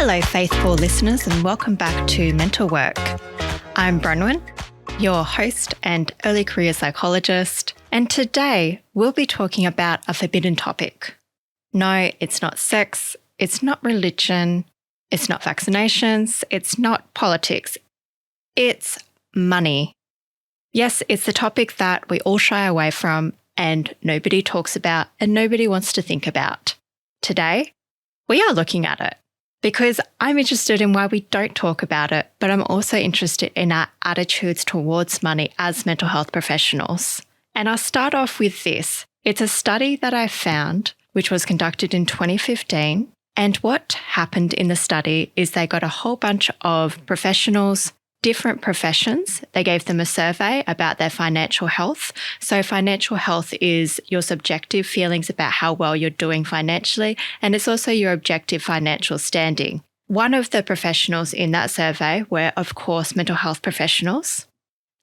Hello, faithful listeners, and welcome back to Mental Work. I'm Bronwyn, your host and early career psychologist, and today we'll be talking about a forbidden topic. No, it's not sex, it's not religion, it's not vaccinations, it's not politics, it's money. Yes, it's the topic that we all shy away from and nobody talks about and nobody wants to think about. Today, we are looking at it because I'm interested in why we don't talk about it, but I'm also interested in our attitudes towards money as mental health professionals. And I'll start off with this. It's a study that I found, which was conducted in 2015. And what happened in the study is they got a whole bunch of professionals, different professions. They gave them a survey about their financial health. So financial health is your subjective feelings about how well you're doing financially, and it's also your objective financial standing. One of the professionals in that survey were, of course, mental health professionals.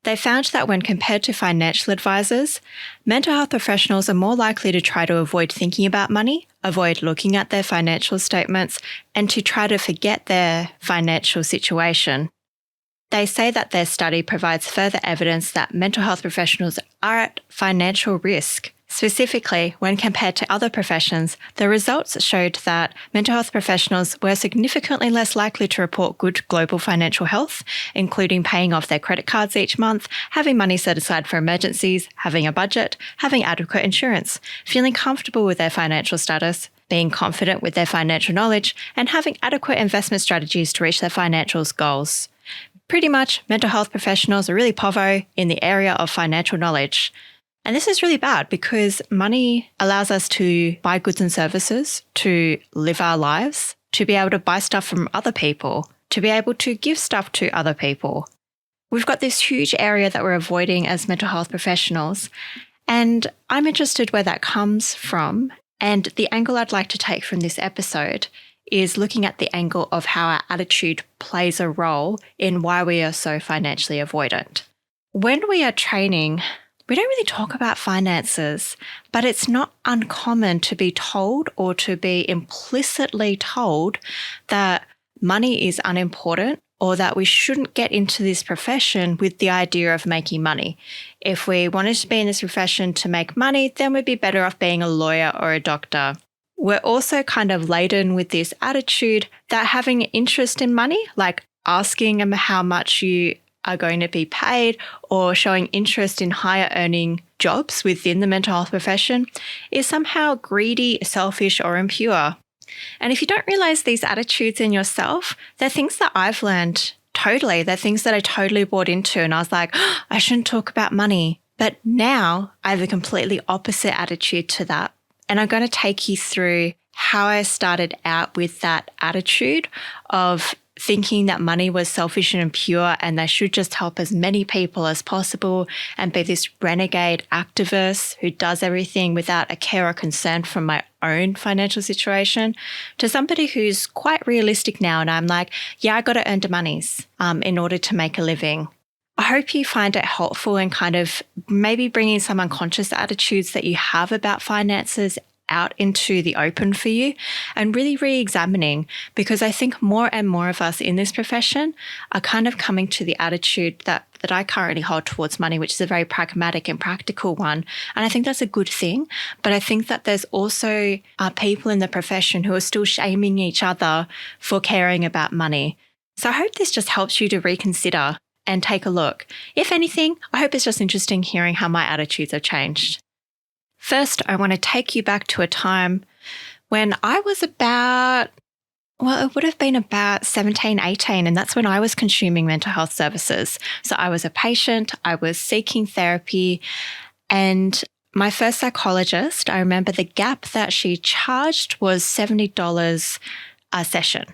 They found that when compared to financial advisors, mental health professionals are more likely to try to avoid thinking about money, avoid looking at their financial statements, and to try to forget their financial situation. They say that their study provides further evidence that mental health professionals are at financial risk. Specifically, when compared to other professions, the results showed that mental health professionals were significantly less likely to report good global financial health, including paying off their credit cards each month, having money set aside for emergencies, having a budget, having adequate insurance, feeling comfortable with their financial status, being confident with their financial knowledge, and having adequate investment strategies to reach their financial goals. Pretty much, mental health professionals are really povo in the area of financial knowledge. And this is really bad because money allows us to buy goods and services, to live our lives, to be able to buy stuff from other people, to be able to give stuff to other people. We've got this huge area that we're avoiding as mental health professionals. And I'm interested where that comes from. And the angle I'd like to take from this episode is looking at the angle of how our attitude plays a role in why we are so financially avoidant. When we are training, we don't really talk about finances, but it's not uncommon to be told or to be implicitly told that money is unimportant or that we shouldn't get into this profession with the idea of making money. If we wanted to be in this profession to make money, then we'd be better off being a lawyer or a doctor. We're also kind of laden with this attitude that having an interest in money, like asking them how much you are going to be paid or showing interest in higher earning jobs within the mental health profession, is somehow greedy, selfish, or impure. And if you don't realize these attitudes in yourself, they're things that I've learned totally. They're things that I totally bought into. And I was like, I shouldn't talk about money. But now I have a completely opposite attitude to that. And I'm going to take you through how I started out with that attitude of thinking that money was selfish and impure and they should just help as many people as possible and be this renegade activist who does everything without a care or concern from my own financial situation, to somebody who's quite realistic now. And I'm like, yeah, I got to earn the monies in order to make a living. I hope you find it helpful in kind of maybe bringing some unconscious attitudes that you have about finances out into the open for you and really re-examining, because I think more and more of us in this profession are kind of coming to the attitude that I currently hold towards money, which is a very pragmatic and practical one. And I think that's a good thing. But I think that there's also people in the profession who are still shaming each other for caring about money. So I hope this just helps you to reconsider and take a look. If anything, I hope it's just interesting hearing how my attitudes have changed. First, I want to take you back to a time when I was it would have been about 17, 18, and that's when I was consuming mental health services. So I was a patient, I was seeking therapy, and my first psychologist, I remember the gap that she charged was $70 a session.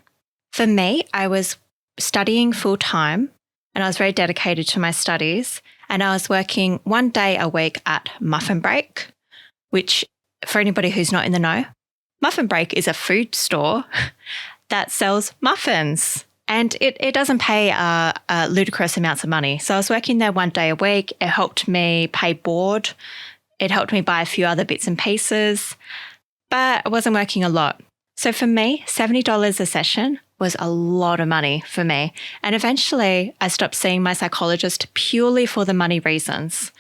For me, I was studying full-time, and I was very dedicated to my studies. And I was working one day a week at Muffin Break, which, for anybody who's not in the know, Muffin Break is a food store that sells muffins. And it doesn't pay ludicrous amounts of money. So I was working there one day a week. It helped me pay board. It helped me buy a few other bits and pieces. But I wasn't working a lot. So for me, $70 a session was a lot of money for me. And eventually I stopped seeing my psychologist purely for the money reasons,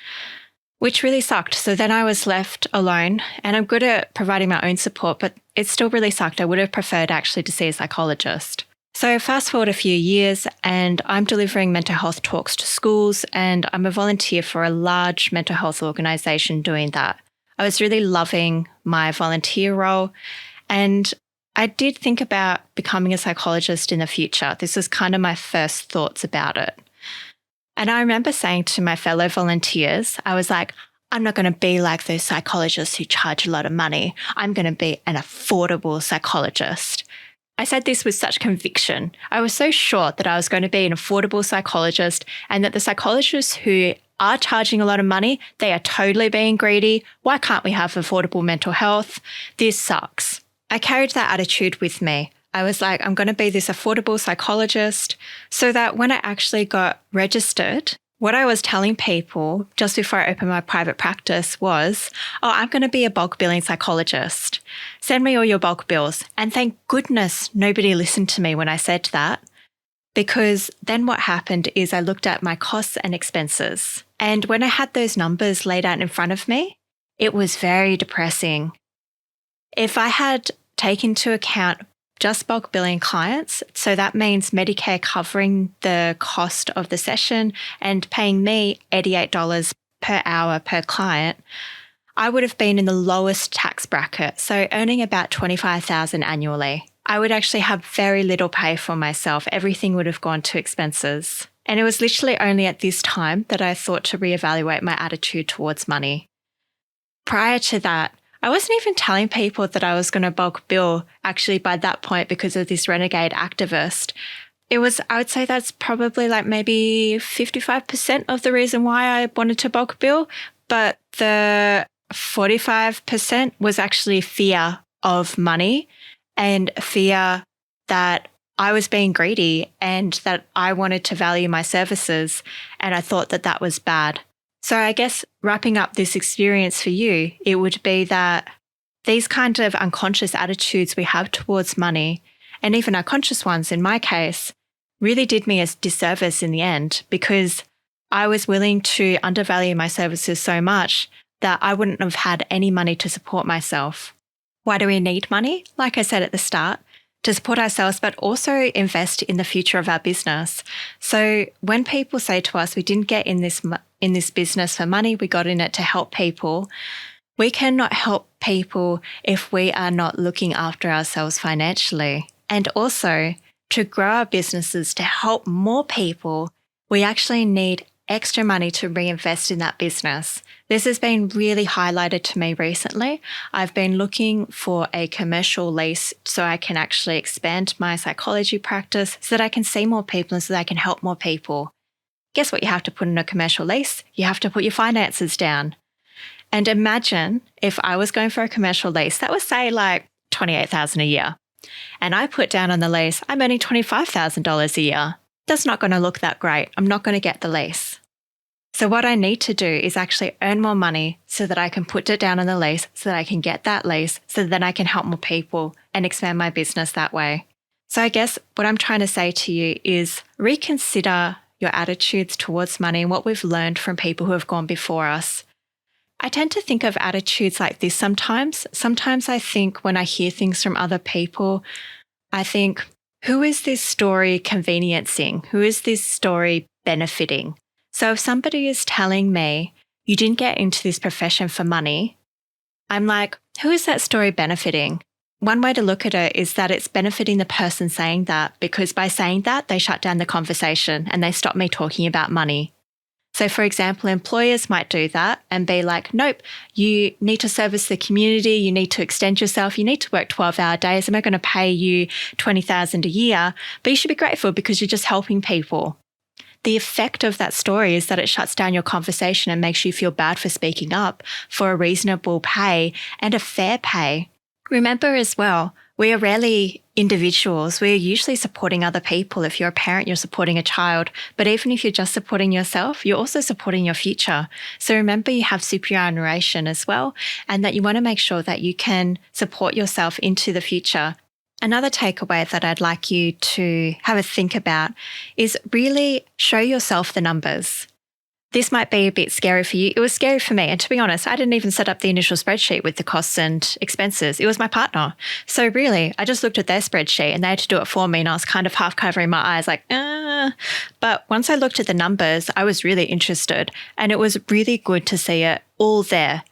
which really sucked. So then I was left alone, and I'm good at providing my own support, but it still really sucked. I would have preferred actually to see a psychologist. So fast forward a few years and I'm delivering mental health talks to schools, and I'm a volunteer for a large mental health organisation doing that. I was really loving my volunteer role, and I did think about becoming a psychologist in the future. This was kind of my first thoughts about it. And I remember saying to my fellow volunteers, I was like, I'm not going to be like those psychologists who charge a lot of money. I'm going to be an affordable psychologist. I said this with such conviction. I was so sure that I was going to be an affordable psychologist, and that the psychologists who are charging a lot of money, they are totally being greedy. Why can't we have affordable mental health? This sucks. I carried that attitude with me. I was like, I'm going to be this affordable psychologist, so that when I actually got registered, what I was telling people just before I opened my private practice was, I'm going to be a bulk billing psychologist. Send me all your bulk bills. And thank goodness nobody listened to me when I said that, because then what happened is I looked at my costs and expenses. And when I had those numbers laid out in front of me, it was very depressing. If I had taken into account just bulk billing clients, so that means Medicare covering the cost of the session and paying me $88 per hour per client, I would have been in the lowest tax bracket, so earning about $25,000 annually. I would actually have very little pay for myself. Everything would have gone to expenses. And it was literally only at this time that I thought to reevaluate my attitude towards money. Prior to that, I wasn't even telling people that I was going to bulk bill actually by that point because of this renegade activist. I would say that's probably like maybe 55% of the reason why I wanted to bulk bill, but the 45% was actually fear of money and fear that I was being greedy and that I wanted to value my services, and I thought that that was bad. So I guess wrapping up this experience for you, it would be that these kind of unconscious attitudes we have towards money, and even our conscious ones in my case, really did me a disservice in the end, because I was willing to undervalue my services so much that I wouldn't have had any money to support myself. Why do we need money? Like I said at the start, to support ourselves, but also invest in the future of our business. So when people say to us, we didn't get in this business for money, we got in it to help people, we cannot help people if we are not looking after ourselves financially. And also, to grow our businesses to help more people, we actually need extra money to reinvest in that business. This has been really highlighted to me recently. I've been looking for a commercial lease so I can actually expand my psychology practice, so that I can see more people and so that I can help more people. Guess what you have to put in a commercial lease? You have to put your finances down. And imagine if I was going for a commercial lease, that was say like $28,000 a year. And I put down on the lease, I'm earning $25,000 a year. That's not going to look that great. I'm not going to get the lease. So what I need to do is actually earn more money so that I can put it down on the lease, so that I can get that lease, so that then I can help more people and expand my business that way. So I guess what I'm trying to say to you is reconsider your attitudes towards money and what we've learned from people who have gone before us. I tend to think of attitudes like this sometimes. Sometimes I think when I hear things from other people, I think, who is this story conveniencing? Who is this story benefiting? So if somebody is telling me, you didn't get into this profession for money, I'm like, who is that story benefiting? One way to look at it is that it's benefiting the person saying that, because by saying that, they shut down the conversation and they stop me talking about money. So for example, employers might do that and be like, nope, you need to service the community, you need to extend yourself, you need to work 12-hour days, and we're going to pay you $20,000 a year, but you should be grateful because you're just helping people. The effect of that story is that it shuts down your conversation and makes you feel bad for speaking up for a reasonable pay and a fair pay. Remember as well, we are rarely individuals. We're usually supporting other people. If you're a parent, you're supporting a child. But even if you're just supporting yourself, you're also supporting your future. So remember, you have superannuation as well, and that you want to make sure that you can support yourself into the future. Another takeaway that I'd like you to have a think about is really show yourself the numbers. This might be a bit scary for you. It was scary for me. And to be honest, I didn't even set up the initial spreadsheet with the costs and expenses. It was my partner. So really, I just looked at their spreadsheet and they had to do it for me. And I was kind of half covering my eyes like, But once I looked at the numbers, I was really interested. And it was really good to see it all there.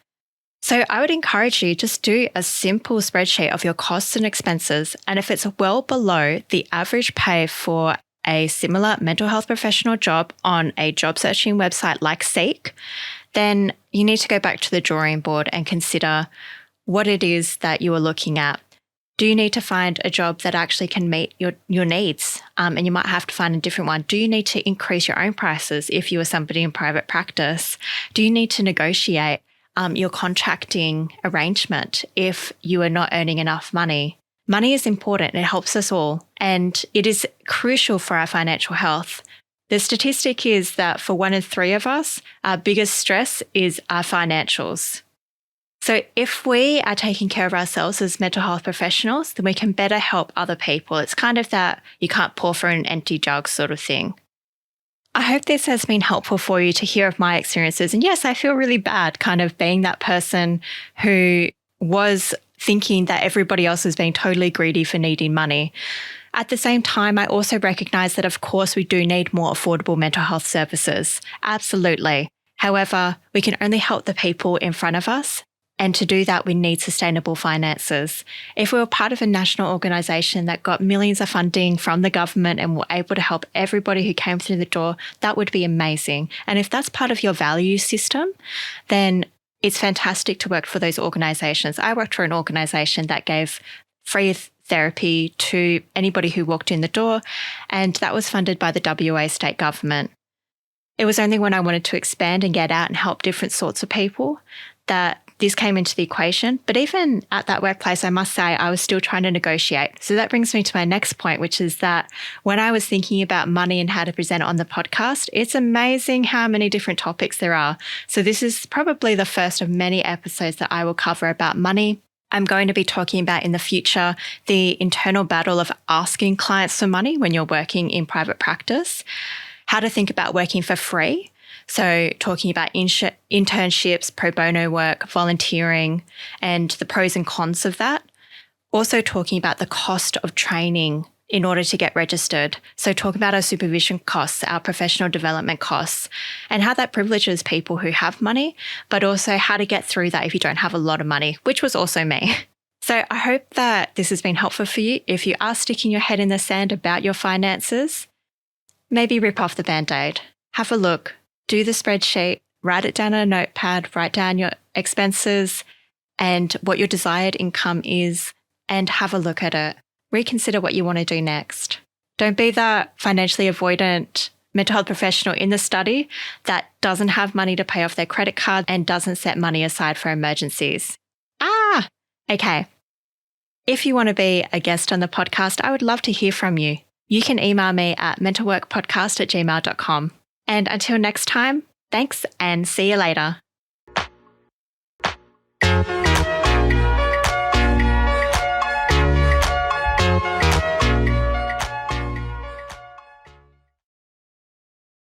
So I would encourage you just do a simple spreadsheet of your costs and expenses. And if it's well below the average pay for a similar mental health professional job on a job searching website like Seek, then you need to go back to the drawing board and consider what it is that you are looking at. Do you need to find a job that actually can meet your needs? And you might have to find a different one. Do you need to increase your own prices if you are somebody in private practice? Do you need to negotiate your contracting arrangement if you are not earning enough money? Money is important. It helps us all, and it is crucial for our financial health. The statistic is that for 1 in 3 of us, our biggest stress is our financials. So if we are taking care of ourselves as mental health professionals, then we can better help other people. It's kind of that you can't pour from an empty jug sort of thing. I hope this has been helpful for you to hear of my experiences. And yes, I feel really bad kind of being that person who was thinking that everybody else was being totally greedy for needing money. At the same time, I also recognize that, of course, we do need more affordable mental health services. Absolutely. However, we can only help the people in front of us. And to do that, we need sustainable finances. If we were part of a national organisation that got millions of funding from the government and were able to help everybody who came through the door, that would be amazing. And if that's part of your value system, then it's fantastic to work for those organisations. I worked for an organisation that gave free therapy to anybody who walked in the door, and that was funded by the WA state government. It was only when I wanted to expand and get out and help different sorts of people that this came into the equation. But even at that workplace, I must say, I was still trying to negotiate. So that brings me to my next point, which is that when I was thinking about money and how to present it on the podcast, it's amazing how many different topics there are. So this is probably the first of many episodes that I will cover about money. I'm going to be talking about in the future the internal battle of asking clients for money when you're working in private practice, how to think about working for free. So talking about internships, pro bono work, volunteering, and the pros and cons of that. Also talking about the cost of training in order to get registered. So talking about our supervision costs, our professional development costs, and how that privileges people who have money, but also how to get through that if you don't have a lot of money, which was also me. So I hope that this has been helpful for you. If you are sticking your head in the sand about your finances, maybe rip off the Band-Aid. Have a look. Do the spreadsheet, write it down on a notepad, write down your expenses and what your desired income is, and have a look at it. Reconsider what you want to do next. Don't be that financially avoidant mental health professional in the study that doesn't have money to pay off their credit card and doesn't set money aside for emergencies. Okay. If you want to be a guest on the podcast, I would love to hear from you. You can email me at mentalworkpodcast@gmail.com. And until next time, thanks and see you later.